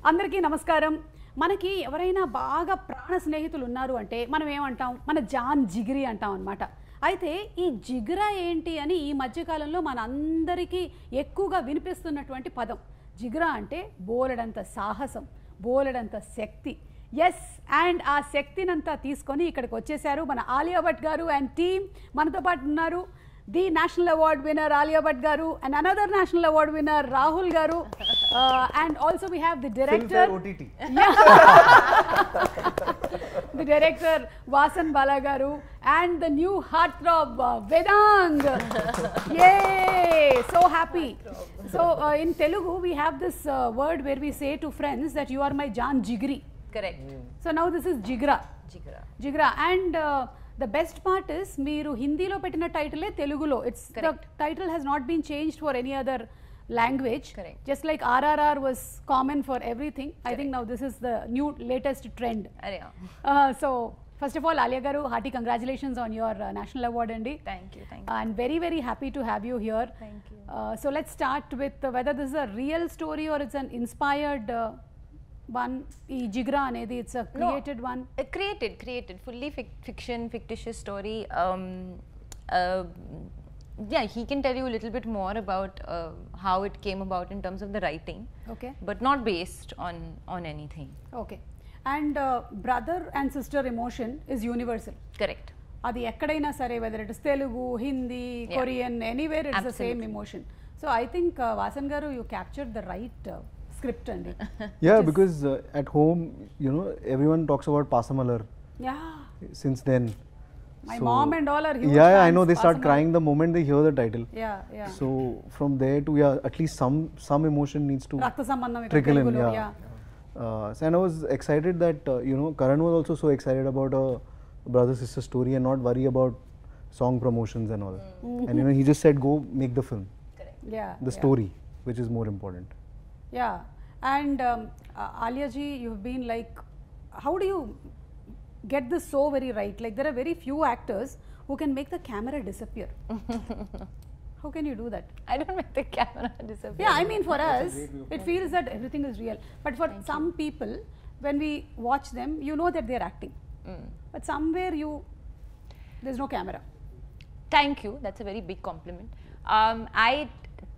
అందరికీ నమస్కారం. మనకి ఎవరైనా బాగా ప్రాణ స్నేహితులు ఉన్నారు అంటే మనం ఏమంటాం, మన జాన్ జిగిరి అంటాం అన్నమాట. అయితే ఈ జిగ్రా ఏంటి అని ఈ మధ్యకాలంలో మనందరికీ ఎక్కువగా వినిపిస్తున్నటువంటి పదం. జిగ్రా అంటే బోలెడంత సాహసం, బోలెడంత శక్తి. ఎస్, అండ్ ఆ శక్తినంతా తీసుకొని ఇక్కడికి వచ్చేసారు మన ఆలియా భట్ గారు అండ్ టీమ్. మనతో పాటు ఉన్నారు the national award winner Alia Bhatt garu and another national award winner Rahul garu, and also we have the director the director Vasanbala garu and the new heartthrob Vedang. Yay, so happy. So in Telugu we have this word where we say to friends that you are my Jan Jigri. Correct. So now this is Jigra. Jigra. And the best part is meeru Hindi lo pettina title e Telugu lo. It's correct. The title has not been changed for any other language. Correct. Just like RRR was common for everything. Correct. I think now this is the new latest trend. So first of all, Alia garu, hearty congratulations on your national award andi. Thank you. And very very happy to have you here. Thank you. So let's start with whether this is a real story or it's an inspired one. Jigra anedi, it's a created one. Created fully fiction, fictitious story. Yeah, he can tell you a little bit more about how it came about in terms of the writing. Okay. But not based on anything. Okay. And brother and sister emotion is universal. Correct. Adi ekkadaina sare, whether it is Telugu, Hindi, Korean, anywhere it's the same emotion. So I think Vasan garu, you captured the right script andi. Yeah, because at home, you know, everyone talks about Pasamalar. Yeah. Since then. My mom and all are huge Yeah, fans. I know they start Pasamalar. crying the moment they hear the title. Yeah. So from there to at least some emotion needs to Rakta sambandham ikkada trickle in. Telugulo, So and I was excited that you know, Karan was also so excited about a brother-sister story and not worry about song promotions and all. And you know, he just said go make the film. Correct. Yeah. The story, which is more important. Yeah. And Alia ji, you've been like, how do you get this so very right? Like there are very few actors who can make the camera disappear. How can you do that? I don't make the camera disappear. Yeah, I mean for us, it feels that everything is real. But for some people, when we watch them, you know that they're acting. But somewhere there's no camera. Thank you. That's a very big compliment. I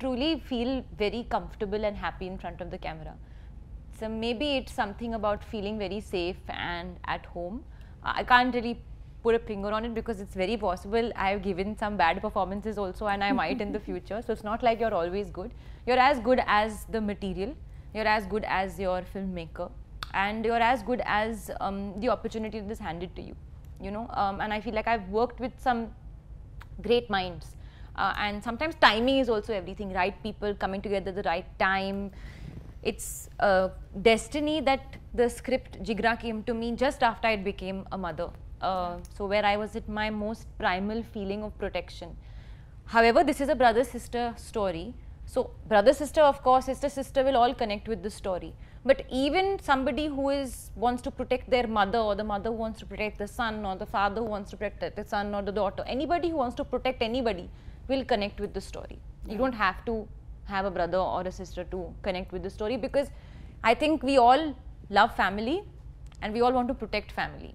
truly feel very comfortable and happy in front of the camera. So maybe it's something about feeling very safe and at home. I can't really put a finger on it because it's very possible I have given some bad performances also, and I might in the future. So it's not like you're always good. You're as good as the material. You're as good as your filmmaker, and you're as good as the opportunity that is handed to you. You know, and I feel like I've worked with some great minds. And sometimes timing is also everything. Right people coming together at the right time. It's destiny that the script Jigra came to me just after I became a mother. So where I was at my most primal feeling of protection. However, this is a brother-sister story. So brother-sister, of course, sister-sister will all connect with the story. But even somebody who wants to protect their mother, or the mother who wants to protect the son, or the father who wants to protect the son or the daughter, anybody who wants to protect anybody will connect with the story. You don't have to have a brother or a sister to connect with the story, because I think we all love family and we all want to protect family.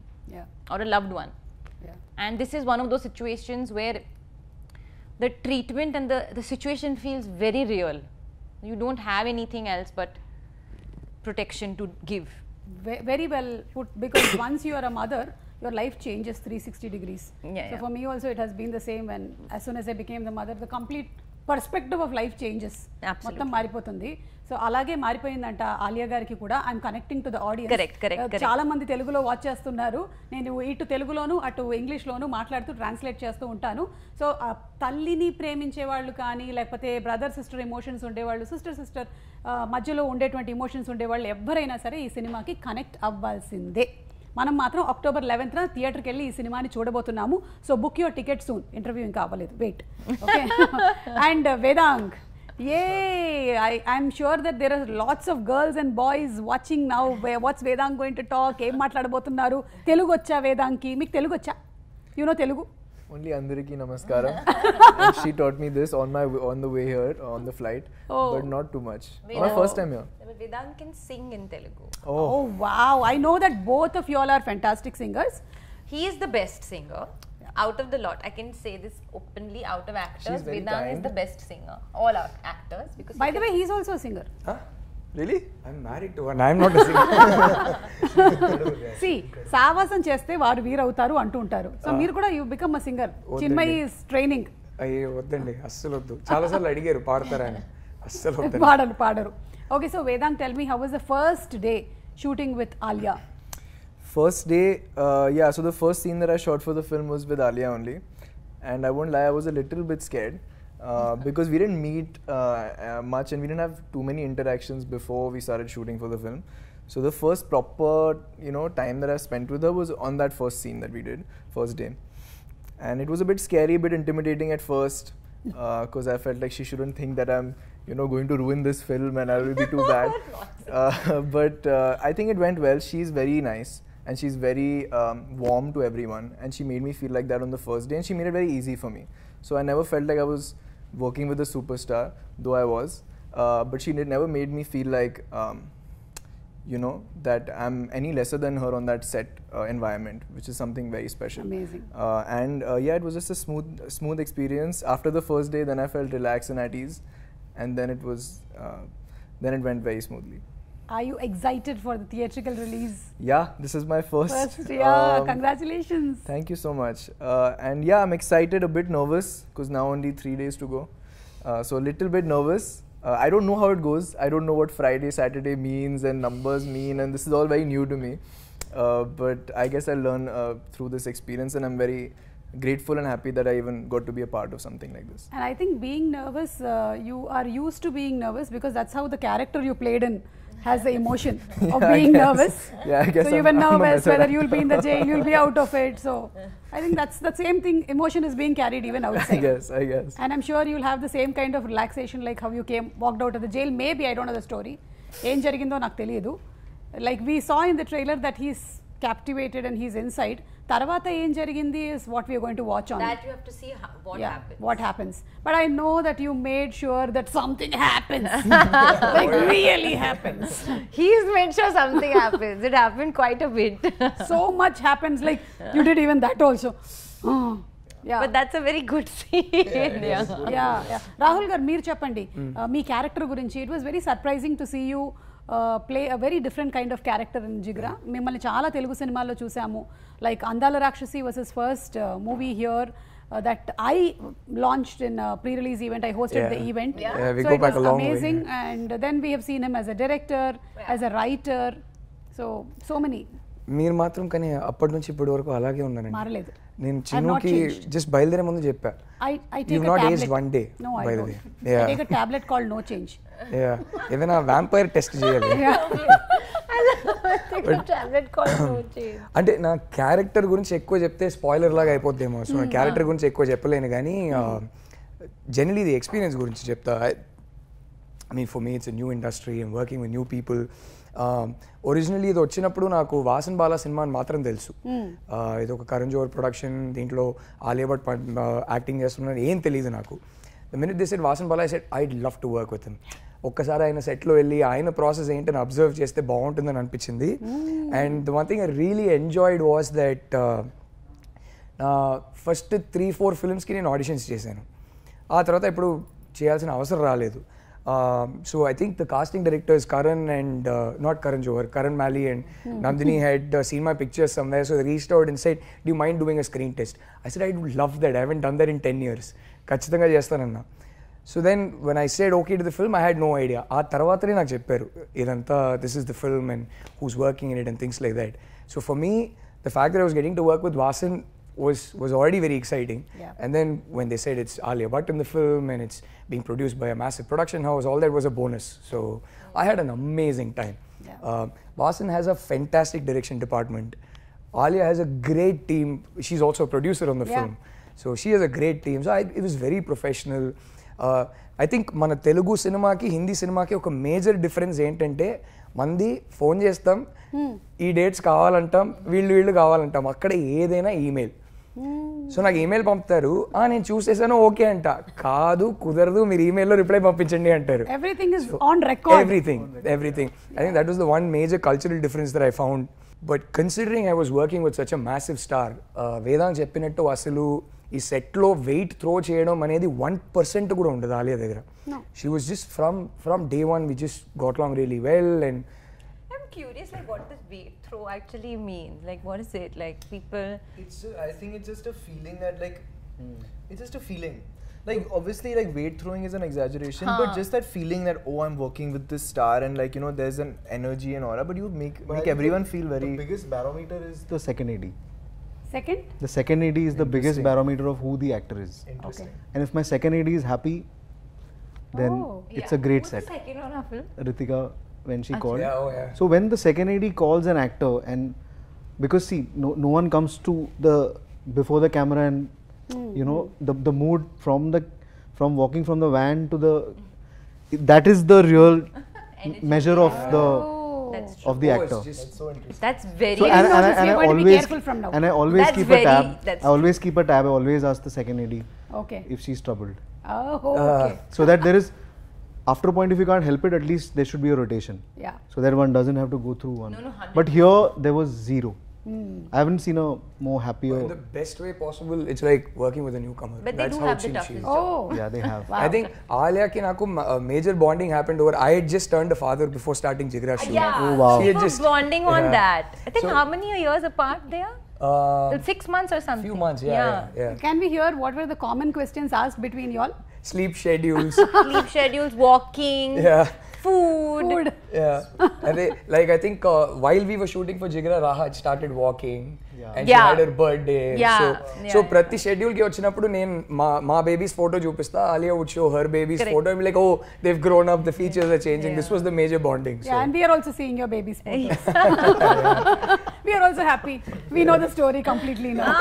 Or a loved one. And this is one of those situations where the treatment and the situation feels very real. You don't have anything else but protection to give. Very well put, because once you are a mother, your life changes 360 degrees. So for me also it has been the same. When as soon as I became the mother, the complete perspective of life changes. మొత్తం మారిపోతుంది. So అలాగే మారిపోయిందంట ఆలియా గారికి కూడా. I'm connecting to the audience. Correct. చాలా మంది తెలుగులో watch చేస్తున్నారు. నేను ఇటు తెలుగులోను అటు ఇంగ్లీష్లోను మాట్లాడుతూ ట్రాన్స్లేట్ చేస్తూ ఉంటాను. సో తల్లిని ప్రేమించే వాళ్ళు కానీ, లేకపోతే బ్రదర్ సిస్టర్ ఎమోషన్స్ ఉండేవాళ్ళు, సిస్టర్ మధ్యలో ఉండేటువంటి ఎమోషన్స్ ఉండేవాళ్ళు ఎవరైనా సరే ఈ సినిమాకి కనెక్ట్ అవ్వాల్సిందే. మనం మాత్రం October 11th థియేటర్కి వెళ్ళి ఈ సినిమాని చూడబోతున్నాము. So book your ticket soon. Interview ఇంకా అవ్వలేదు, wait. Okay. And Vedang, I'm sure that there are lots of girls and boys watching now. What's Vedang going to talk? ఏం మాట్లాడబోతున్నారు? తెలుగు వచ్చా వేదాంగ్కి? మీకు తెలుగు వచ్చా? You know Telugu? Only Andariki Namaskaram. And she taught me this on the way here, on the flight. But not too much. My first time here. Vedang can sing in Telugu. Oh wow, I know that both of you all are fantastic singers. He is the best singer. Out of the lot, I can say this openly, out of actors, She's very Vedang is kind. the best singer. All our actors. Because By the way, he's also a singer. Huh? Really? I'm married to one. I'm not a singer. See, సావాసం చేస్తే వారు వీరవుతారు అంటూ ఉంటారు. So మీరు కూడా you become a singer. Chinmayi is training. అయ్యో వద్దండి, అస్సలు వద్దు. చాలాసార్లు అడిగారు పాడతారా అని, అస్సలు వద్దండి. పాడరు. Okay, so Vedang, tell me, how was the first day shooting with Alia? First day, yeah, so the first scene that I shot for the film was with Alia only. And I won't lie, I was a little bit scared. Because we didn't meet much and we didn't have too many interactions before we started shooting for the film. So the first proper, time that I spent with her was on that first scene that we did, first day. And it was a bit scary, a bit intimidating at first, because I felt like she shouldn't think that I'm, going to ruin this film and I will be too bad. But I think it went well. She's very nice and she's very warm to everyone. And she made me feel like that on the first day and she made it very easy for me. So I never felt like I was working with a superstar, though I was. But she never made me feel like, that I'm any lesser than her on that set environment, which is something very special. Amazing. And yeah, it was just a smooth experience. After the first day, then I felt relaxed and at ease. And then then it went very smoothly. Are you excited for the theatrical release? Yeah, this is my first. Congratulations. Thank you so much. And yeah, I'm excited, a bit nervous because now only 3 days to go. So a little bit nervous. I don't know how it goes. I don't know what Friday, Saturday means and numbers mean, and this is all very new to me. But I guess I'll learn through this experience, and I'm very grateful and happy that I even got to be a part of something like this. And I think being nervous, you are used to being nervous because that's how the character you played in has the emotion of being nervous. Yeah, I guess so you were nervous whether you'll be in the jail, you'll be out of it. So I think that's the same thing. Emotion is being carried even outside. I guess. And I'm sure you'll have the same kind of relaxation like how you walked out of the jail. Maybe, I don't know the story. Em jarigindo naku teliyadu. Like we saw in the trailer that he's captivated and he's inside. Tarvata em jarigindi is what we are going to watch on. That you have to see what happens. But I know that you made sure that something happens. Like really happens. He's made sure something happens. It happened quite a bit. So much happens. Like you did even that also. Yeah. But that's a very good scene. Yeah. Rahul gar, meer cheppandi. Me character gurinchi. It was very surprising to see you play a very different kind of character in Jigra. Mimmalni chaala Telugu cinemallo chusamu. Like Andala Rakshasi was his first movie here that I launched in a pre-release event. I hosted the event. Yeah, we so go it back was a long amazing. way. And then we have seen him as a director, as a writer. So many. మీరు మాత్రం కానీ అప్పటి నుంచి ఇప్పటి వరకు అలాగే ఉన్నానండి. మారలేదు. నేను చిన్నుకి జస్ట్ బయలుదేరే ముందు చెప్పా. I take You've a not tablet. aged one day. No, I by don't. the way. Yeah. I take a tablet called No Change. Yeah. ఏదైనా వ్యాంపైర్ టెస్ట్ చేయాలి. Tablet called No Change. అంటే నా character గురించి ఎక్కువ చెప్తే spoiler లాగా అయిపోద్దేమో. So నా character గురించి ఎక్కువ చెప్పలేను కానీ జనరలీ ది ఎక్స్పీరియన్స్ గురించి చెప్తా. I mean, for me, it's a new industry. I'm working with new people. Originally ఇది వచ్చినప్పుడు నాకు Vasanbala సినిమా అని మాత్రం తెలుసు. ఇది ఒక కరణ్ జోహర్ ప్రొడక్షన్, దీంట్లో ఆలియా భట్ యాక్టింగ్ చేస్తున్నారు, ఏం తెలియదు నాకు. The minute they said Vasanbala, I said I'd love to work with him. ఒక్కసారి ఆయన సెట్లో వెళ్ళి ఆయన ప్రాసెస్ ఏంటని అబ్జర్వ్ చేస్తే బాగుంటుందని అనిపించింది. And the one thing I really enjoyed was that నా ఫస్ట్ 3-4 ఫిల్మ్స్కి నేను ఆడిషన్స్ చేశాను. ఆ తర్వాత ఇప్పుడు చేయాల్సిన అవసరం రాలేదు. So I think the casting directors Karan and not Karan Johar, Karan Mali and Nandini had seen my pictures somewhere, so they reached out and said, "Do you mind doing a screen test?" I said, "I would love that. I haven't done that in 10 years. Kachithanga chestananna." So then when I said okay to the film, I had no idea. Aa tarvatane naaku chepparu idantha this is the film and who's working in it and things like that. So for me, the fact that I was getting to work with Vasan was already very exciting. Yeah. And then when they said it's Alia Bhatt in the film and it's being produced by a massive production house, all that was a bonus. So I had an amazing time. Yeah. Vasan has a fantastic direction department. Alia has a great team. She's also a producer on the film. So she has a great team. So it was very professional. I think మన తెలుగు సినిమాకి హిందీ సినిమాకి ఒక major difference ఏంటంటే మంది phone చేస్తాం, ఈ dates కావాలంటాం, వీళ్ళు కావాలంటాం. అక్కడ ఏదైనా ఈమెయిల్. సో నాకు ఈమెయిల్ పంపుతారు, నేను చూసేసాను ఓకే అంట, కాదు కుదరదు మీరు ఈమెయిల్లో రిప్లై పంపించండి అంటారు. Everything is on record. Everything. I think that was the one major cultural difference that I found. But considering I was working with such a massive star, Vedang చెప్పినట్టు అసలు ఈ సెట్లో వెయిట్ త్రో చేయడం అనేది 1% కూడా ఉండదు ఆలియా దగ్గర. She was just from day one we just got along really well. And I'm curious, like, what does weight throw actually mean? Like, what is it? Like, people. I think it's just a feeling that like, it's just a feeling. Like obviously, like weight throwing is an exaggeration, but just that feeling that I'm working with this star and like there's an energy and aura, but you make everyone feel very. The biggest barometer is the second AD. Second? The second AD is the biggest barometer of who the actor is. Interesting. And if my second AD is happy, then it's a great set. Who's the second on our film? Ritika, when she called. yeah. So when the second AD calls an actor, and because see, no one comes to the before the camera and the mood from walking from the van to that is the real measure of the actor. That's so interesting. That's very. So, and I going to be always careful from now. and I always That's keep very- a tab. that's I always keep a tab. I always ask the second AD Okay. if she's troubled, Okay. so that there is, after a point, if you can't help it, at least there should be a rotation, Yeah. so that one doesn't have to go through one. No, 100%. But here there was zero. I haven't seen a more happier. in the best way possible, it's like working with a newcomer. But they That's do how have the chill she toughest is. job. Oh. Yeah, they have. I think Alia ki naku major bonding happened over. I had just turned a father before starting Jigra shoot. Yeah. Oh, wow. She We had were just bonding on that. I think So- how many years apart they are? 6 months or something. Few months, yeah. Can we hear what were the common questions asked between y'all? Sleep schedules. Sleep schedules, walking, Yeah. Food. Yeah. And they, like I think while we were shooting for Jigra, Raha had started walking. And she Yeah. had her birthday. Yeah. So prati schedule ki vachinappudu nen ma baby's photo chupista, Alia would show her baby's Correct. photo and be like, oh, they've grown up, the features are changing. This was the major bonding. Yeah, and we are also seeing your baby's photos. We are also happy. We know the story completely now.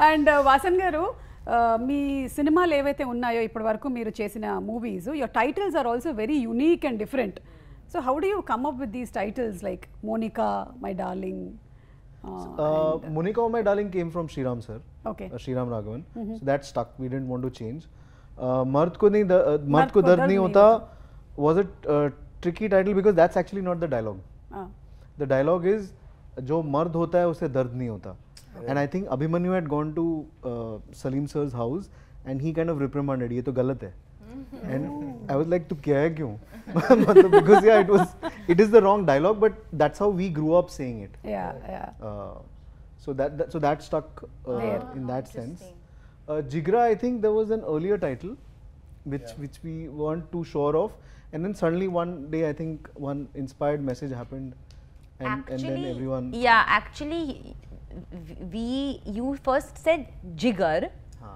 And Vasan garu, మీ సినిమాలు ఏవైతే ఉన్నాయో ఇప్పటి వరకు మీరు చేసిన movies, your titles are also very unique and different. So how do you come up with these titles like Monica, my darling? Monica, My Darling came from Sriram sir. Okay. Sriram Raghavan. So that stuck. We didn't want to change. Mard ko dard nahi hota was a tricky title because that's actually not the dialogue. The dialogue is jo mard hota hai usse dard nahi hota. And I think Abhimanyu had gone to Salim sir's house and he kind of reprimanded, ye to galat hai. And I was like, tu kya hai kyun? Because it is the wrong dialogue, but that's how we grew up saying it. So that stuck in that sense. Jigra, I think there was an earlier title which we weren't too sure of, and then suddenly one day I think one inspired message happened, and then everyone. Yeah, actually, you first said Jigar,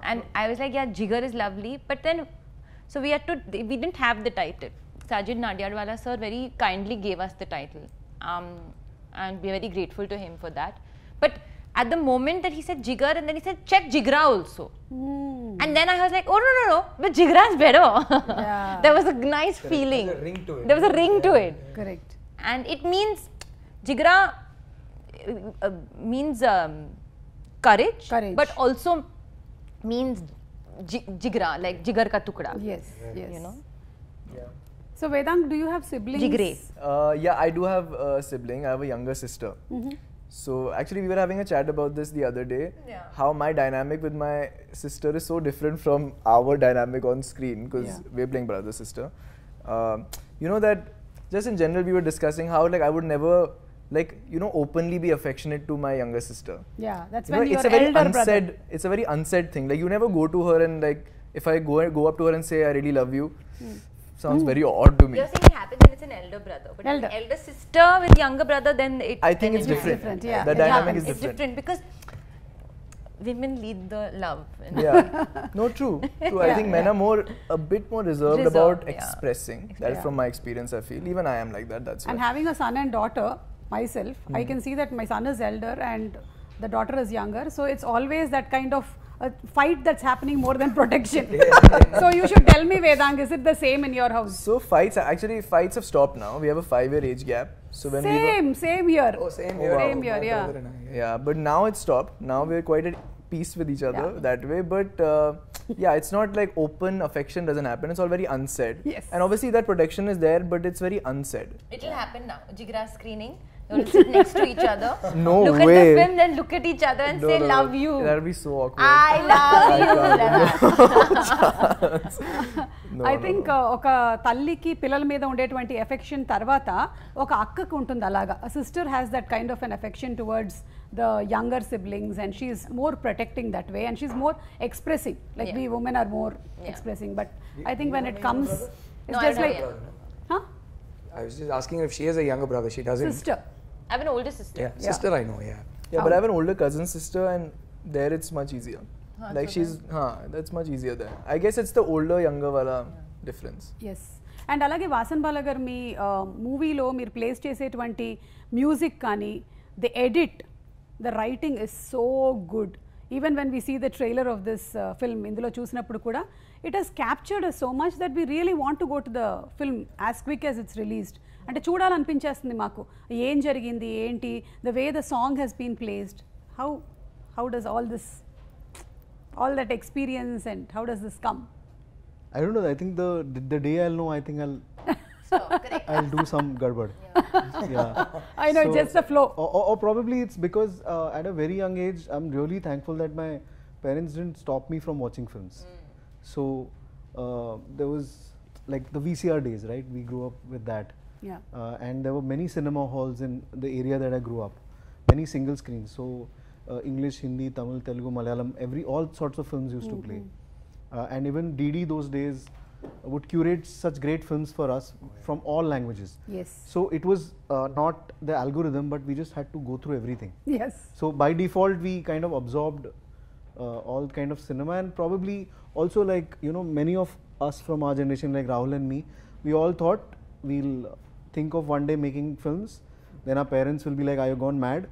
and I was like, yeah, Jigar is lovely, but then so we didn't have the title. Sajid Nadiadwala sir very kindly gave us the title, and we are very grateful to him for that. But at the moment that he said Jigar, and then he said check Jigra also, and then I was like, oh no, but Jigra is better. There was a nice feeling. There was a ring to it. There was a ring to it. Correct. And it means Jigra means courage, but also means Jigra, like Jigar ka tukda. Yes. You know. So Vedang, do you have siblings? Jigre. Yeah, I do have a sibling. I have a younger sister. So actually, we were having a chat about this the other day. How my dynamic with my sister is so different from our dynamic on screen because we're playing brother sister. You know that just in general, we were discussing how like I would never openly be affectionate to my younger sister. Yeah, that's You know, when you're it's a very elder unsaid. brother. It's a very unsaid thing. Like you never go to her and like if I go up to her and say I really love you, sounds very odd to me. You're saying it happens when it's an elder brother, but Elder. an elder sister with younger brother, then it. I think then it's different. Yeah, The it dynamic happens. is It's different. different because women lead the love. Yeah. No, true. I think men are a bit more reserved about expressing. That is from my experience, I feel. Even I am like that. That's And why. having a son and daughter, myself, I can see that my son is elder and the daughter is younger. So it's always that kind of a fight that's happening more than protection. So you should tell me, Vedang, is it the same in your house? So fights have stopped now. We have a 5-year age gap. So when Same here. Oh, same Oh, here. wow. Same here, yeah. yeah, but now it's stopped. Now we're quite at peace with each other that way. But yeah, it's not like open affection doesn't happen. It's all very unsaid. Yes. And obviously that protection is there, but it's very unsaid. It will happen now. Jigra screening. They will sit next to each other. No look way. at the film, then look at each other and say, "Love you." That'll be so awkward. I love you. I think ఒక తల్లికి పిల్లల మీద ఉండేటువంటి affection తర్వాత ఒక అక్కకు ఉంటుంది అలాగా. Sister has that kind of an affection towards the younger siblings and she is more protecting that way and she is more expressing like we women are more expressing but I think when it comes it's just like I was just asking if she has a younger brother. She doesn't. Sister. I have an older sister. Yeah, sister I know. Yeah. Yeah, but I have an older cousin sister, and there it's much easier. Like that's much easier there. I guess it's the older younger wala difference. Yes and అలాగే వాసన్బాల గారు మీ మూవీలో మీరు place చేసేటువంటి music కానీ the edit the writing is so good even when we see the trailer of this film ఇందులో చూసినప్పుడు కూడా it has captured so much that we really want to go to the film as quick as it's released అంటే చూడాలనిపించేస్తుంది మాకు ఏం జరిగింది ఏంటి the way the song has been placed how does all that experience and how does this come? I don't know. I think the day I'll know, I think I'll do some garbad. Yeah. I know, just the flow. Or probably it's because at a very young age, I'm really thankful that my parents didn't stop me from watching films. So there was like the VCR days, right? We grew up with that. Yeah. And there were many cinema halls in the area that I grew up. Many single screens. So English, Hindi, Tamil, Telugu, Malayalam, all sorts of films used to play. And even DD those days would curate such great films for us from all languages. Yes. So it was not the algorithm, but we just had to go through everything. Yes. So by default, we kind of absorbed all kind of cinema, and probably also like, you know, many of us from our generation, like Rahul and me, we all thought we'll think of one day making films. Then our parents will be like, "Are you gone mad?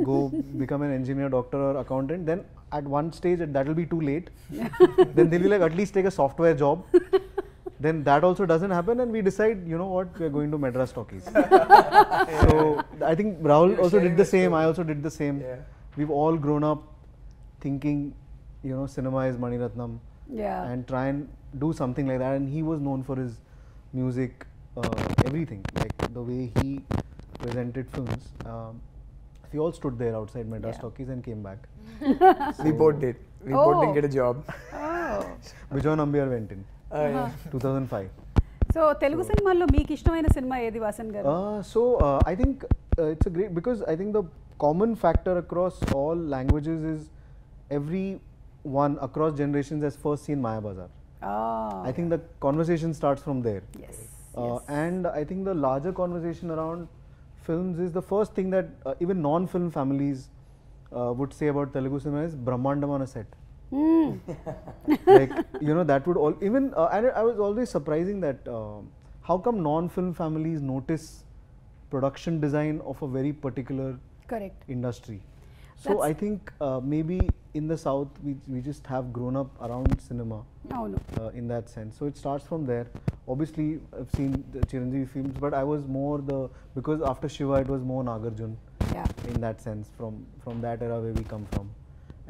Go become an engineer, doctor or accountant." Then at one stage that will be too late. Then they'll be like, "At least take a software job." Then that also doesn't happen, and we decide, you know what, we are going to Madras talkies. So I think Rahul also did the same. I also did the same. Yeah. We've all grown up thinking, you know, cinema is Mani Ratnam. Yeah. And try and do something like that. And he was known for his music, everything, like the way he presented films. We all stood there outside Madras talkies and came back. We both did. We both didn't get a job. Oh. Bijoy Nambiar went in. Uh-huh. 2005. So Telugu సినిమాల్లో మీకు ఇష్టమైన cinema ఏది వాసన్ గారు? So I think it's a great, because I think the common factor across all languages is everyone across generations has first seen Maya Bazaar. I think the conversation starts from there. Yes. And I think the larger conversation around films is the first thing that even non-film families would say about Telugu cinema is Brahmandam on a set. Like, you know, that would all even and I was always surprising that how come non-film families notice production design of a very particular Correct. industry. So I think maybe in the south we just have grown up around cinema. అవును. In that sense, so it starts from there. Obviously I've seen the Chiranjeevi films, but I was more because after Shiva it was more Nagarjun. Yeah. In that sense, from that era where we come from.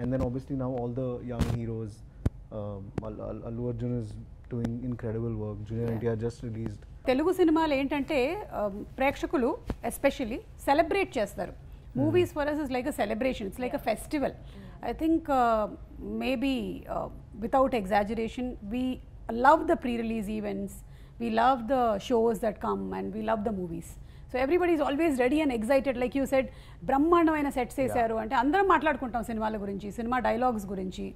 And then obviously now all the young heroes, Allu Arjun is doing incredible work. Junior NTR just released. Telugu సినిమాలు ఏంటంటే ప్రేక్షకులు especially celebrate చేస్తారు. Movies for us is like a celebration, it's like a festival. I think maybe without exaggeration we love the pre release events, we love the shows that come and we love the movies. So everybody is always ready and excited. Like you said, బ్రహ్మాండమైన sets వేశారు అంటే అందరం మాట్లాడుకుంటాం సినిమాల గురించి, cinema dialogues గురించి.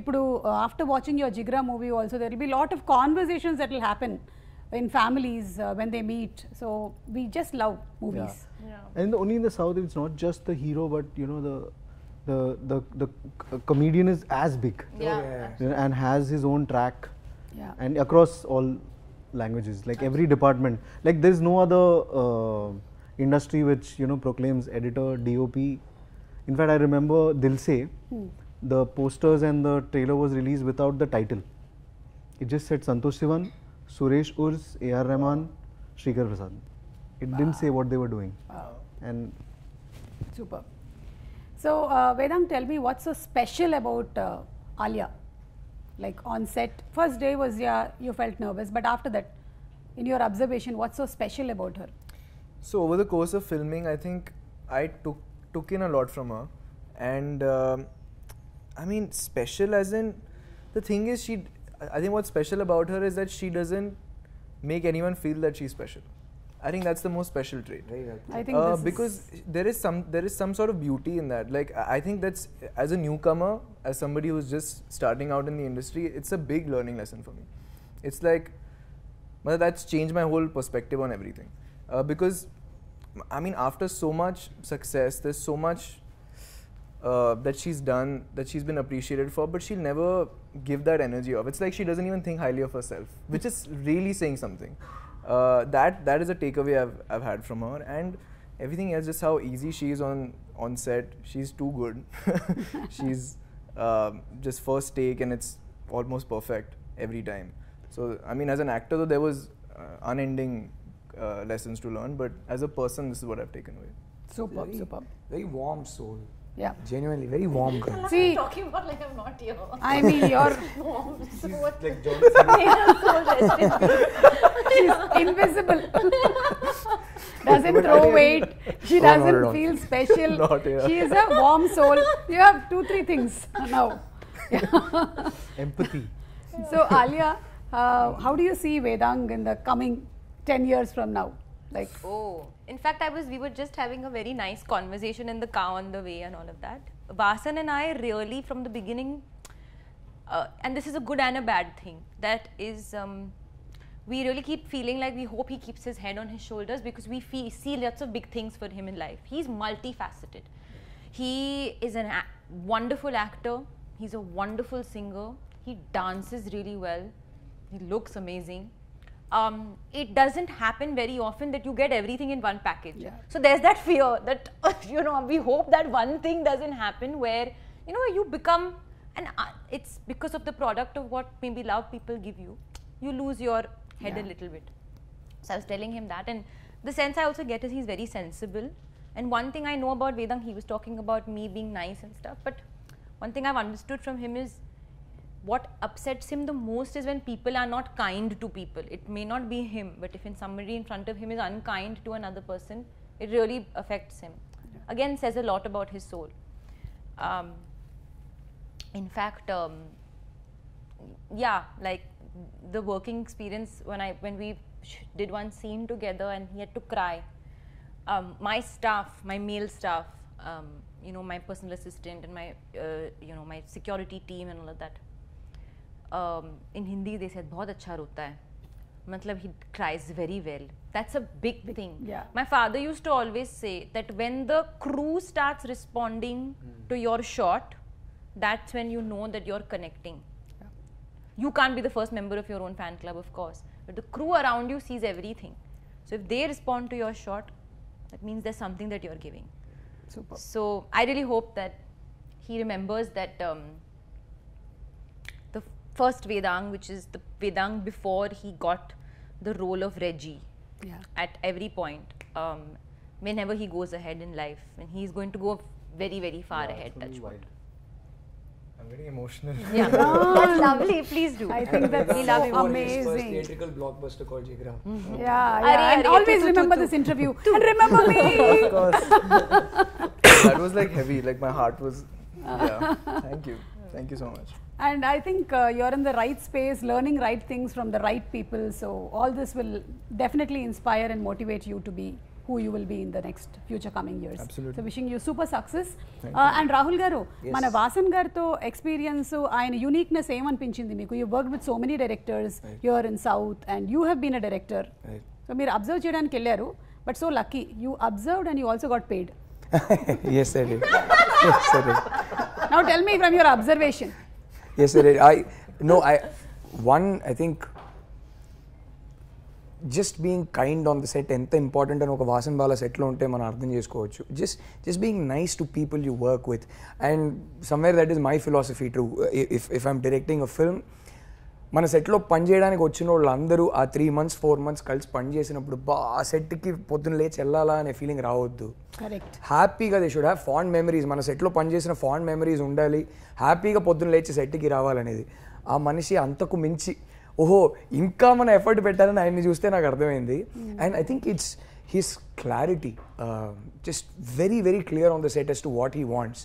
ఇప్పుడు after watching your Jigra movie also there will be lot of conversations that will happen in families when they meet. So we just love movies. And only in the south it's not just the hero, but you know the comedian is as big. And has his own track. And across all languages, like every department, like there's no other industry which, you know, proclaims editor, DOP. In fact, I remember Dil Se, the posters and the trailer was released without the title. It just said Santosh Sivan, Suresh Urs, A.R. Rahman, Shrikar Prasad. It didn't say what they were doing. And Super. So, Vedang, tell me what's so special about Alia? Like on set, first day was, yeah, you felt nervous, but after that, in your observation, what's so special about her? So over the course of filming, I think I took in a lot from her, and I mean, special as in, the thing is, I think what's special about her is that she doesn't make anyone feel that she's special. I think that's the most special trait. I think this because there is some sort of beauty in that. Like I think that's, as a newcomer, as somebody who's just starting out in the industry, it's a big learning lesson for me. It's like, well, that's changed my whole perspective on everything. Because I mean, after so much success, there's so much that she's done, that she's been appreciated for, but she'll never give that energy off. It's like she doesn't even think highly of herself, which is really saying something. That is a takeaway I've had from her, and everything else, just how easy she is on set. She's too good. She's just first take, and it's almost perfect every time. So I mean, as an actor, though, there was unending lessons to learn, but as a person, this is what I've taken away. Superb, superb. Very warm soul. Yeah. Genuinely, very warm girl. See, talking about like I'm not here. I mean, you're So what? Like she's invisible. Doesn't throw weight. She doesn't feel special. Not here. She is a warm soul. You have 2-3 things now. empathy. So Alia, how do you see Vedang in the coming 10 years from now? Like, Oh, in fact, we were just having a very nice conversation in the car on the way and all of that. Vasan and I really, from the beginning, and this is a good and a bad thing, that is, we really keep feeling like we hope he keeps his head on his shoulders, because we see lots of big things for him in life. He's multifaceted. He is a wonderful actor. He's a wonderful singer. He dances really well. He looks amazing. It doesn't happen very often that you get everything in one package. Yeah. So there's that fear that, we hope that one thing doesn't happen where, you become, and it's because of the product of what maybe love people give you, you lose your head a little bit. So I was telling him that, and the sense I also get is he's very sensible. And one thing I know about Vedang, he was talking about me being nice and stuff, but one thing I've understood from him is, what upsets him the most is when people are not kind to people. It may not be him, but if somebody in front of him is unkind to another person, it really affects him. Yeah. Again, says a lot about his soul. In fact, like the working experience, when we did one scene together and he had to cry, my staff, my male staff, my personal assistant and my, my security team and all of that, in Hindi they said, "बहुत अच्छा रोता है." Matlab, he cries very well. That's a big thing. Yeah. My father used to always say that when the crew starts responding to your shot, that's when you know that you're connecting. Yeah. You can't be the first member of your own fan club, of course, but the crew around you sees everything. So if they respond to your shot, that means there's something that you're giving. super. So I really hope that he remembers that the first Vedang, which is the Vedang before he got the role of Reggie, at every point, whenever he goes ahead in life, and he's going to go very, very far ahead. Touch wood. I'm getting emotional. Yeah, that's lovely. Please do. I think that's so First amazing. theatrical blockbuster called Jigra. And always remember this interview. And remember me. Of course. That was like heavy, like my heart was, Thank you. Thank you so much. And I think you're in the right space, learning right things from the right people. So all this will definitely inspire and motivate you to be who you will be in the next future coming years. Absolutely. So wishing you super success. Thank And Rahul garu, mana Vasan garto experience, ayana uniqueness emanపించింది మీకు. You worked with so many directors here in South, and you have been a director. So మీరు observe చేయడానికి వెళ్ళారు, but so lucky you observed and you also got paid. Yes, I did. Yes, I did. Now tell me from your observation. Yes, I did. I think just being kind on the set ఎంత important అని ఒక వాసన్బాలా సెట్లో ఉంటే మనం అర్థం చేసుకోవచ్చు. Just being nice to people you work with, and somewhere that is my philosophy too. If I'm directing a film, మన సెట్లో పని చేయడానికి వచ్చిన వాళ్ళు అందరూ ఆ 3 months 4 months కలిసి పని చేసినప్పుడు ఆ సెట్కి పొద్దున్న లేచి వెళ్ళాలా అనే ఫీలింగ్ రావద్దు. హ్యాపీగా they should have fond memories. మన సెట్లో పనిచేసిన ఫాండ్ మెమరీస్ ఉండాలి. హ్యాపీగా పొద్దున్న లేచి సెట్కి రావాలనేది. ఆ మనిషి అంతకు మించి ఓహో ఇంకా మన ఎఫర్ట్ పెట్టాలని ఆయన్ని చూస్తే నాకు అర్థమైంది. And I think it's his clarity, just very very clear on the set as to what he wants.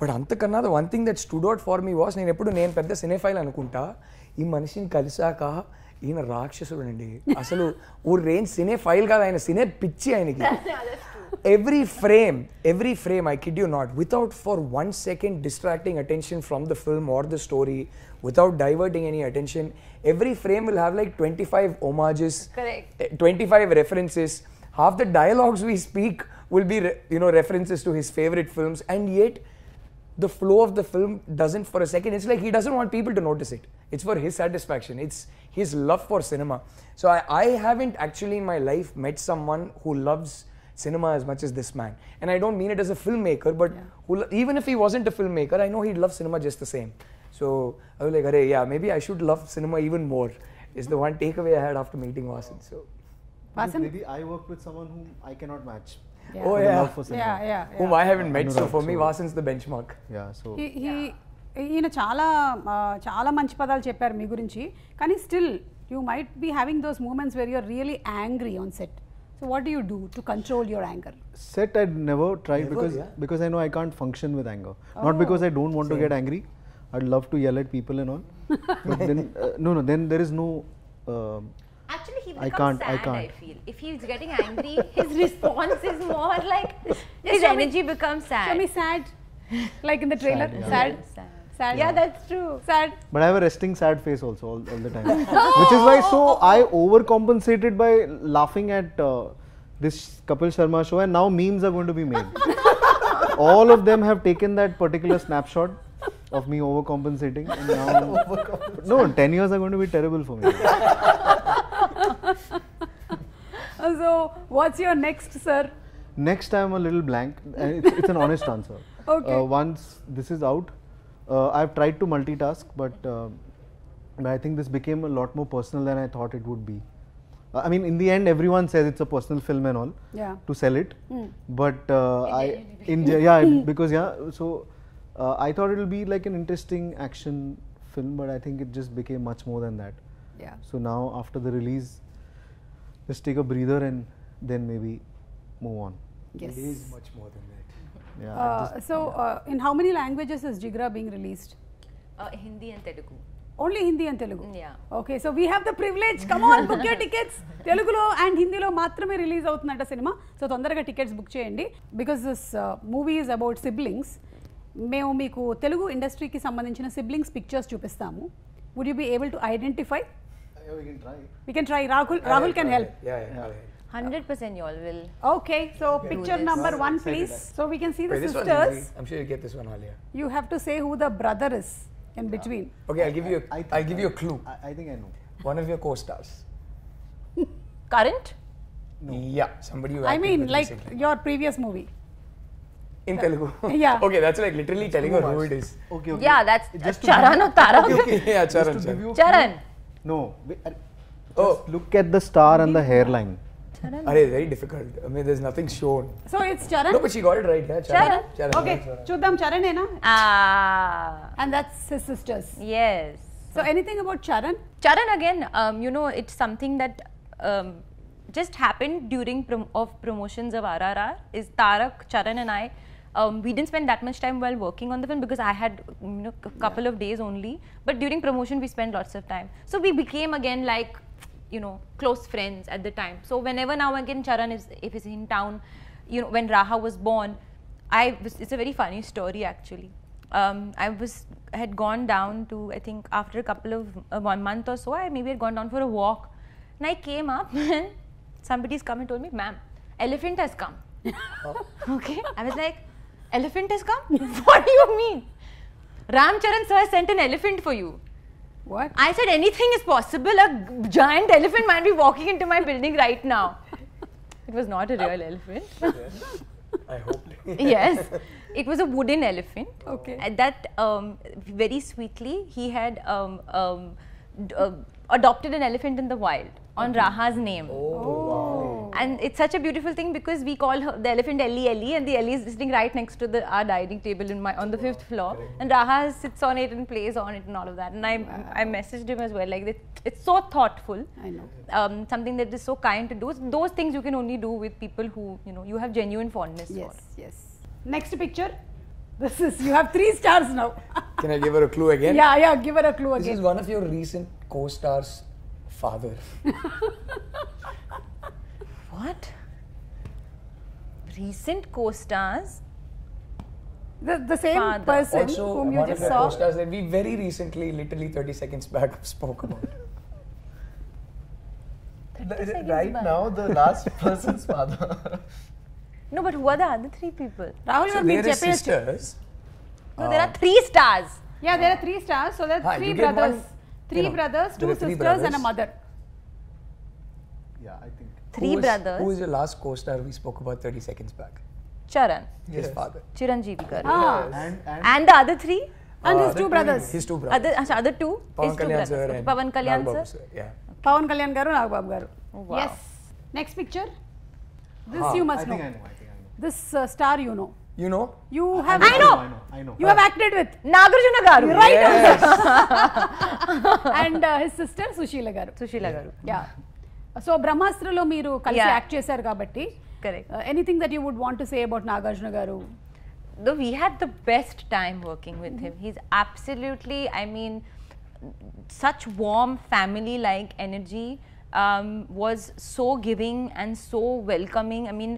But అంతకన్నా the one thing that stood out for me was, నేను పెద్ద సినేఫైల్ అనుకుంటా, ఈ మనిషిని కలిసాక ఈయన రాక్షసుడు అండి. అసలు ఓ రేంజ్ సినే ఫైల్ కాదు, ఆయన సినే పిచ్చి ఆయనకి. every frame, I kid you not, without for 1 second distracting attention from the film or the story, without diverting any attention, every frame will have like 25 homages, 25 references. Half the dialogues we speak will be references to his favorite films, and yet the flow of the film doesn't for a second. It's like he doesn't want people to notice it. It's for his satisfaction. It's his love for cinema. So I haven't actually in my life met someone who loves cinema as much as this man. And I don't mean it as a filmmaker, but even if he wasn't a filmmaker, I know he'd love cinema just the same. So I was like, "Arey, yeah, maybe I should love cinema even more." Is the one takeaway I had after meeting Vasan. So Vasan, maybe I work with someone whom I cannot match. Yeah. Oh For the yeah. love for cinema. yeah. Whom I haven't met, so for me Vasan's the benchmark. Yeah, so ఈయన చాలా మంచి పదాలు చెప్పారు మీ గురించి. కానీ still you might be having those moments where you're really angry on set. So what do you do to control your anger? Set I'd never tried because I know I can't function with anger. Not because I don't want to get angry. I'd love to yell at people and all. But then then there is no. Actually, he becomes sad. I feel if he's getting angry, his response is more like his energy becomes sad. Show me sad, like in the trailer. Sad. Yeah, that's true. Sad. But I have a resting sad face also all the time. Which is why I overcompensated by laughing at this 𝐤𝐸𝐽 show, and now memes are going to be made. All of them have taken that particular snapshot of me overcompensating, and now 10 years are going to be terrible for me. So what's your next, sir? Next I'm a little blank. It's an honest answer. Okay. Once this is out, I've tried to multitask, but I think this became a lot more personal than I thought it would be. I mean, in the end, everyone says it's a personal film and all to sell it. But because so I thought it will be like an interesting action film, but I think it just became much more than that. Yeah. So now after the release, just take a breather and then maybe move on. Yes. It is much more than that. Yeah. In how many languages is Jigra being released? Hindi and Telugu. Only Hindi and Telugu? Yeah. Okay, so we have the privilege. Come on, book your tickets. Telugulo and Hindilo మాత్రమే release అవుతుందంట సినిమా. So తొందరగా tickets book చేయండి. Because this movie is about siblings. మేము మీకు తెలుగు ఇండస్ట్రీకి సంబంధించిన siblings pictures చూపిస్తాము. Would you be able to identify? We can try. Rahul can help. Yeah. 100% you all will. Okay, so picture number 1 please. So we can see the This sisters. one easy. I'm sure you'll get this one, Alia. You have to say who the brother is in between. Okay, I'll give you a clue. I think I know. One of your co-stars. Current? No. Yeah, somebody who I acted mean with like recently. your previous movie. In Telugu. Yeah. Okay, that's like literally telling her who it is. Okay. Yeah, that's Just to Charan or Tarak. Yeah, Just Charan. to give you a Charan. clue. No. Just look at the star and the hairline. Arey, very difficult. I mean, there's nothing shown. So it's Charan. No, but she got it right. Yeah, Charan. Okay, Charan. చూద్దాం Charan ena. Ah. And that's his sisters. Yes. So anything about Charan? Charan again, it's something that just happened during promotions of RRR. Is Tarak, Charan and I, we didn't spend that much time while working on the film because I had a couple of days only. But during promotion, we spent lots of time. So we became again like, close friends at the time. So whenever now again Charan if he's in town, when Raha was born, it's a very funny story actually. I had gone down to, I think after a couple of 1 month or so, I maybe had gone down for a walk, and I came up and somebody's come and told me, ma'am, elephant has come. Okay, I was like, elephant has come? What do you mean? Ram Charan sir sent an elephant for you. What? I said anything is possible. A giant elephant might be walking into my building right now. It was not a real elephant. I hope. Yes, it was a wooden elephant. Okay. And that very sweetly he had adopted an elephant in the wild on Raha's name. Oh. And it's such a beautiful thing because we call her, the elephant Ellie, and the Ellie is sitting right next to our dining table on the 5th floor, and Raha sits on it and plays on it and all of that. And I messaged him as well, like it's so thoughtful. I know. Something that is so kind to do. Those things you can only do with people who you have genuine fondness for. Yes, yes. Next picture. You have 3 stars now. Can I give her a clue again? Yeah, give her a clue This again. is one of your recent co-stars' father. What? Recent co-stars? The same Father. person Also, whom you one of just your saw. co-stars that we very recently, literally 30 seconds back, spoke about. Right now, the last person's father. No, but who are the other 3 people? Rahul, So you're being there are చెప్పేయచ్చు. sisters. No, there are 3 stars. Yeah, there are 3 stars. So there are 3 you get brothers. one, 3 brothers, 2 there are 3 sisters, and a brothers. mother. Yeah, I think. 3 brothers. Who is your last co-star we spoke about 30 seconds back? Charan, His father. Chiranjeevi Garu. And And the other 3? And his 2 brothers. His 2 brothers. Other 2 Pawan is 2 Kalyan brothers. sir Okay, and Pawan Kalyan Nagbabu sir. Yeah. Pawan Kalyan garu, Nagbabu garu. Oh, wow. Yes. Next picture. This you must I think know. I know. This star you know. You know? You have. I know. I know. You have acted with. Nagarjuna Garu. Right Yes. answer. And his sister Sushila garu. Sushila Garu. Yeah. So Brahmastralo మీరు కలిసి Yeah. Act చేశారు కాబట్టి Correct. anything that you would want to say about Nagarjuna garu? Though we had the best time working with him. He's absolutely, I mean, such warm family-like energy, was so giving and so welcoming. I mean,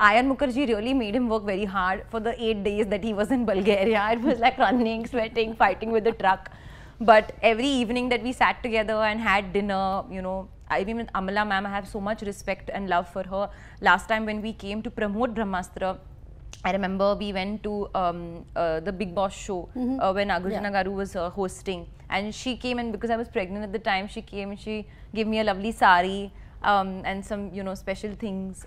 Ayan Mukherjee really made him work very hard for the 8 days that he was in Bulgaria. It was like running, sweating, fighting with the truck. But every evening that we sat together and had dinner, I mean, with Amala ma'am, I have so much respect and love for her. Last time when we came to promote Brahmastra, I remember we went to the Big Boss show when Nagarjuna Garu was hosting, and she came, and because I was pregnant at the time, she came and she gave me a lovely sari and some special things,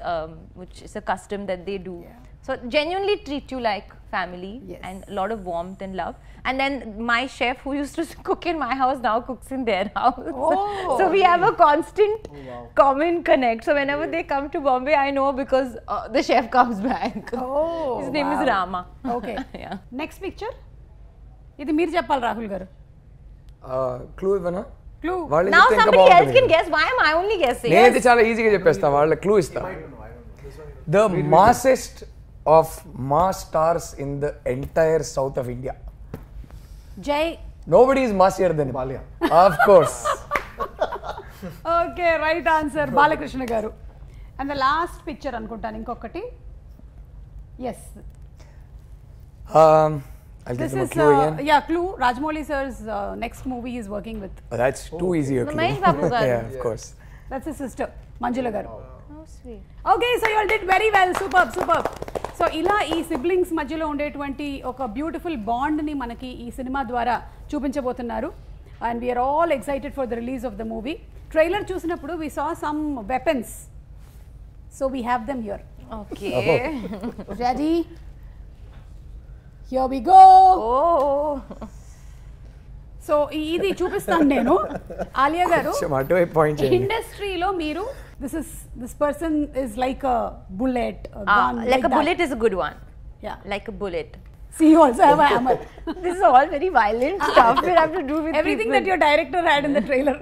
which is a custom that they do. So genuinely treat you like family. Yes. And a lot of warmth and love. And then my chef who used to cook in my house now cooks in their house. Oh. So we have a constant common connect. So whenever they come to Bombay, I know because the chef comes back. Oh, His name is wow. Rama. Okay. Yeah. Next picture. ఇది మీరు చెప్పాలి రాహుల్ గారు. Clue ఇవ్వనా? Clue. వాళ్ళు Now చెప్తే ఇంకా somebody else బాగుంటుంది. can guess. Why am I only guessing? నేనైతే చాలా ఈజీగా చెప్పేస్తా వాళ్ళ క్లూ ఇస్తా the massest of mass stars in the entire south of India జై. Nobody is massier than Balia. Of course okay, right answer Balakrishna garu. And the last picture అనుకుంటాను ఇంకొకటి. Yes, I'll give this them a is clue again. clue. Rajmouli sir's next movie he is working with. That's too easy a clue. Mahesh Babu garu. Yeah, of course. That's his sister Manjula garu. How sweet. Okay, so you all did very well. Superb. So ఇలా ఈ siblings మధ్యలో ఉండేటువంటి ఒక beautiful బాండ్ని మనకి ఈ cinema ద్వారా చూపించబోతున్నారు. And we're all excited for the release of the movie. Trailer చూసినప్పుడు we saw some weapons, so we have them here. Okay. Ready? Here we go. Oh. So ఇది చూపిస్తాను నేను. ఆలియా గారు, అటువైపు పాయింట్ చేయండి. ఇండస్ట్రీలో మీరు this person is like a bullet, a gun, Like a that. bullet is a good one. Yeah. Like a bullet. See, you also have a hammer. This is all very violent stuff we have to do with Everything people. that your director had in the trailer.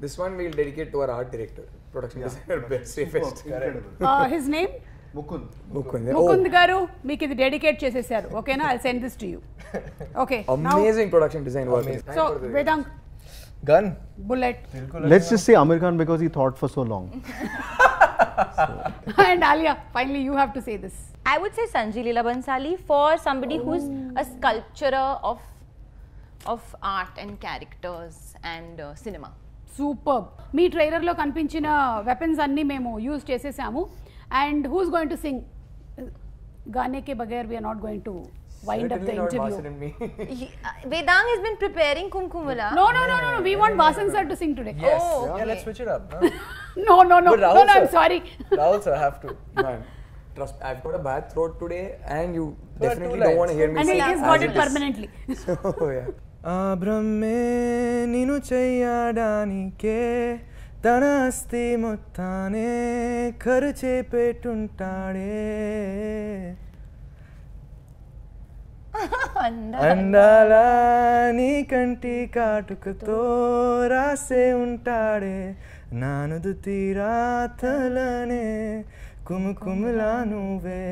This one we'll dedicate to our art director, production designer, best safest. His name? Mukund. Mukund. Mukund garu, మీకు ఇది dedicate చేసేసారు. ఓకేనా? I'll send this to you. Okay. Amazing production design work. So, Vedang, Gun. bullet. Let's just say Amir Khan because he thought for so long. And Alia, finally you have to say this. I would say Sanjay Leela Bhansali for somebody who's a sculpturer of art and characters and cinema. Superb. మీ ట్రైలర్లో కనిపించిన weapons అన్నీ మేము use చేసేసాము. And who's going to sing? గానే కే బగైర్ we are not going to wind up the Certainly not interview. Vasan and me. Vedang has been preparing 𝐤𝐿𝐴𝐵𝐿𝐴. No. We want Vasan sir to sing today. Yes. Oh, Yeah, okay. let's switch it up. No. But Rahul I'm sir. sorry. Rahul sir, I have to. Man, Trust, I've got a bad throat today, and you are definitely two don't want to lines. hear me And sing. he's as got it it is. permanently. So yeah. బ్రహ్మే నిను చెయ్యడానికే తన అస్థి మొత్తానే ఖర్చే పెట్టుంటాడే అందాల నీ కంటి కాటుకతో రాసే ఉంటాడే నానుదు తీరాతలనే కుముకుములా నువ్వే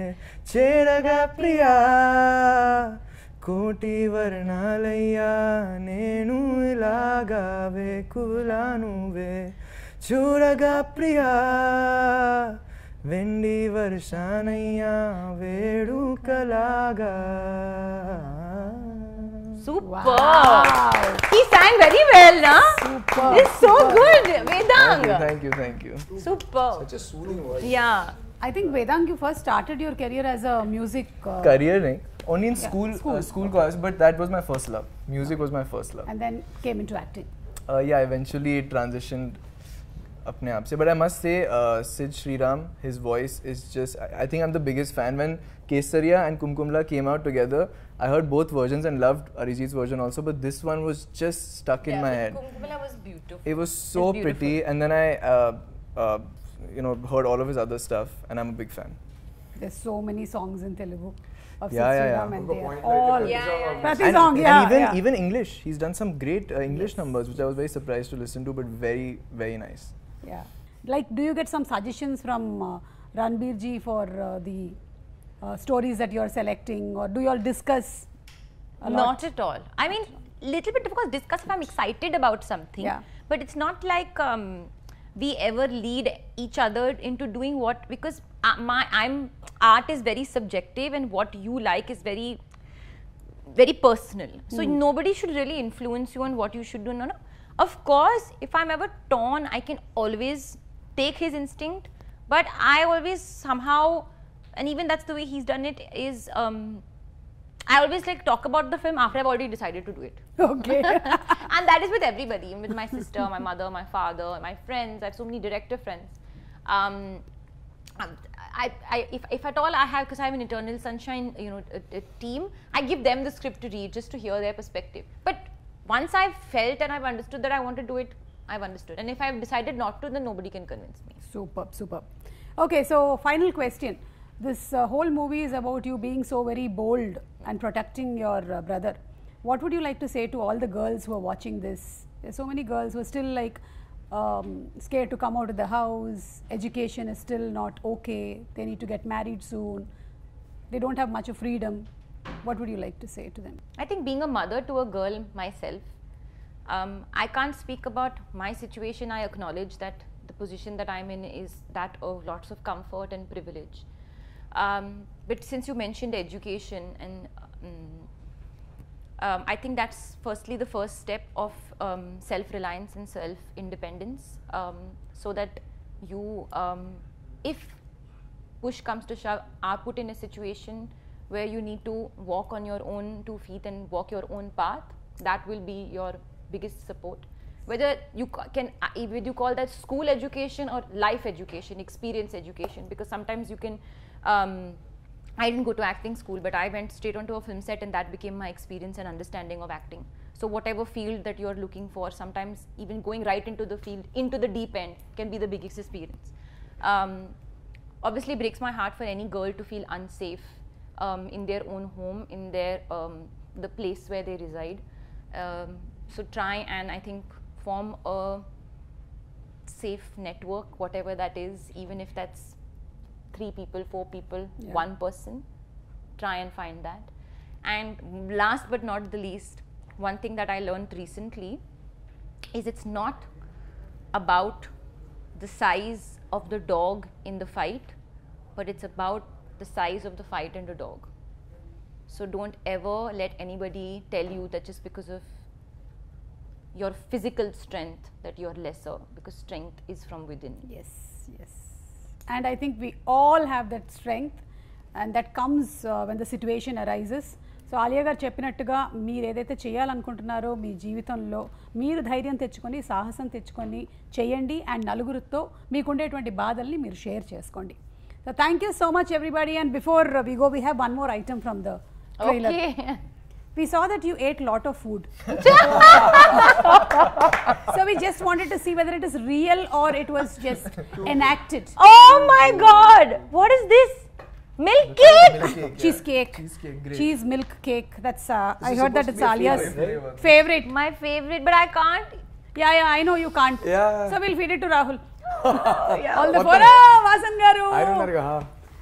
చేరగా ప్రియా కోటి వర్ణాలయ్యా నేను ఇలాగా వేకులా నువ్వే చూడగా ప్రియా వెండి వర్షానయ్యా వేడుకలాగా Super. Wow. He sang very well, na? Super. It's so good, Vedang. Thank you. Super. Such a soothing voice. Yeah. I think Vedang, you first started your career as a music Career nahi, only in school. school class, but that was my first love. Music was my first love. and then came into acting. Yeah, eventually it transitioned apne aap se, but I must say Sid Sriram, his voice is just, I think I'm the biggest fan. When Kesariya and 𝐤𝐿𝐴𝐵𝐿𝐴 came out together, I heard both versions and loved Arijit's version also, but this one was just stuck in my head. 𝐤𝐿𝐴𝐵𝐿𝐴 was beautiful. It was so It's beautiful. pretty, and then I heard all of his other stuff, and I'm a big fan. There's so many songs in Telugu of Yeah, Sid yeah, Sriram yeah. and Good they are point, all Yeah. Prati song, yeah. And even English, he's done some great English numbers, which I was very surprised to listen to, but very, very nice. Yeah. Like, do you get some suggestions from Ranbir ji for the stories that you're selecting, or do you all discuss a lot? Not at all. I mean, little bit, of course, discuss if I'm excited about something. Yeah. But it's not like we ever lead each other into doing what, because art is very subjective, and what you like is very, very personal. So nobody should really influence you on what you should do. No. Of course, if I'm ever torn, I can always take his instinct, but I always somehow, and even that's the way he's done it, is I always like talk about the film after I've already decided to do it. Okay. And that is with everybody, with my sister, my mother, my father, my friends. I have so many director friends. If at all I have, because I have an Eternal Sunshine, a team, I give them the script to read just to hear their perspective. But once I've felt and I've understood that I want to do it, I've understood. And if I've decided not to, then nobody can convince me. Superb. Okay, so final question. This whole movie is about you being so very bold and protecting your brother. What would you like to say to all the girls who are watching this? There's so many girls who are still like scared to come out of the house. Education is still not okay. They need to get married soon. They don't have much of freedom. What would you like to say to them? I think being a mother to a girl myself, I can't speak about my situation. I acknowledge that the position that I'm in is that of lots of comfort and privilege. But since you mentioned education, and I think that's firstly the first step of self-reliance and self-independence, so that you, if push comes to shove, are put in a situation where you need to walk on your own 2 feet and walk your own path. That will be your biggest support. Whether you can, whether you call that school education or life education, experience education, because sometimes you can, I didn't go to acting school, but I went straight onto a film set, and that became my experience and understanding of acting. So whatever field that you're looking for, sometimes even going right into the field, into the deep end, can be the biggest experience. Obviously it breaks my heart for any girl to feel unsafe in their own home, in their the place where they reside. So try and, I think, form a safe network, whatever that is, even if that's 3 people, 4 people, 1 person. Try and find that. And last but not the least, one thing that I learned recently is it's not about the size of the dog in the fight, but it's about the size of the fight and the dog. So don't ever let anybody tell you that just because of your physical strength that you're lesser, because strength is from within. Yes. And I think we all have that strength, and that comes when the situation arises. So Alia గారు చెప్పినట్టుగా మీరు ఏదైతే చేయాలనుకుంటున్నారో మీ జీవితంలో మీరు ధైర్యం తెచ్చుకొని సాహసం తెచ్చుకొని చేయండి అండ్ నలుగురితో మీకుండేటువంటి బాధల్ని మీరు షేర్ చేసుకోండి. So thank you so much everybody and before we go we have one more item from the trailer. We saw that you ate lot of food. So we just wanted to see whether it is real or it was just enacted. Oh my God! What is this? Milk cake? Cheesecake. Great. Cheese milk cake. That's I is heard that supposed it's to be a Alia's favorite. favorite. My favorite, but I can't. Yeah, I know you can't. Yeah. So we'll feed it to Rahul. Yeah. All the What four. Vasan garu. I don't know.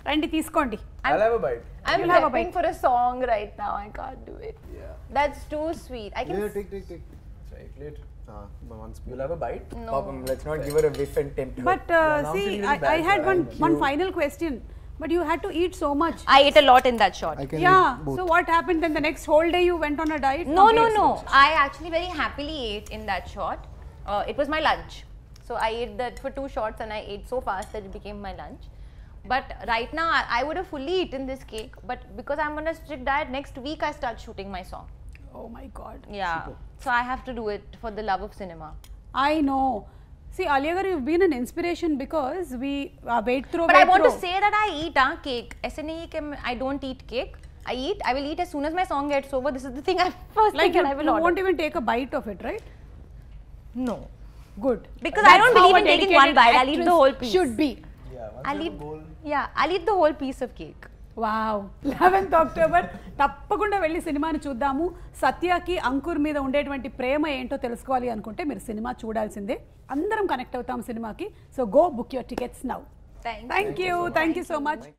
Randi తీసుకోండి. I'll have a bite. I'm You'll have a prepping bite. for a song right now. I can't do it. Yeah. That's too sweet. I can. Take. Try it. One spoon. You'll have a bite? No. Papam, let's not give her a whiff and tempt her. But now see, feeling really I bad had for her. one final question. But you had to eat so much. I ate a lot in that shot. I can Yeah. eat both. So what happened then? The next whole day you went on a diet? No. Complete? I actually very happily ate in that shot. It was my lunch. So I ate that for 2 shots and I ate so fast that it became my lunch. But right now, I would have fully eaten this cake. But because I'm on a strict diet, next week I start shooting my song. Oh my God. Yeah. So I have to do it for the love of cinema. I know. See, Alia garu, you've been an inspiration because we weight throw. But I weight want to throw. say that I eat cake. ऐसे नहीं है कि I don't eat cake. I will eat as soon as my song gets over. This is the thing I first Like thing and I will you order. won't even take a bite of it, right? No. Good. Because I don't That's how believe a in taking one dedicated bite. I'll eat the actress whole piece. Should be. Yeah, once I'll you eat. have a bowl. Yeah, I'll eat the whole piece of cake. Wow 11th October తప్పకుండా వెళ్ళి సినిమాని చూద్దాము. సత్యకి అంకుర్ మీద ఉండేటువంటి ప్రేమ ఏంటో తెలుసుకోవాలి అనుకుంటే మీరు సినిమా చూడాల్సిందే. అందరం కనెక్ట్ అవుతాం సినిమాకి. So go book your tickets now. Thank you. Thank you so much.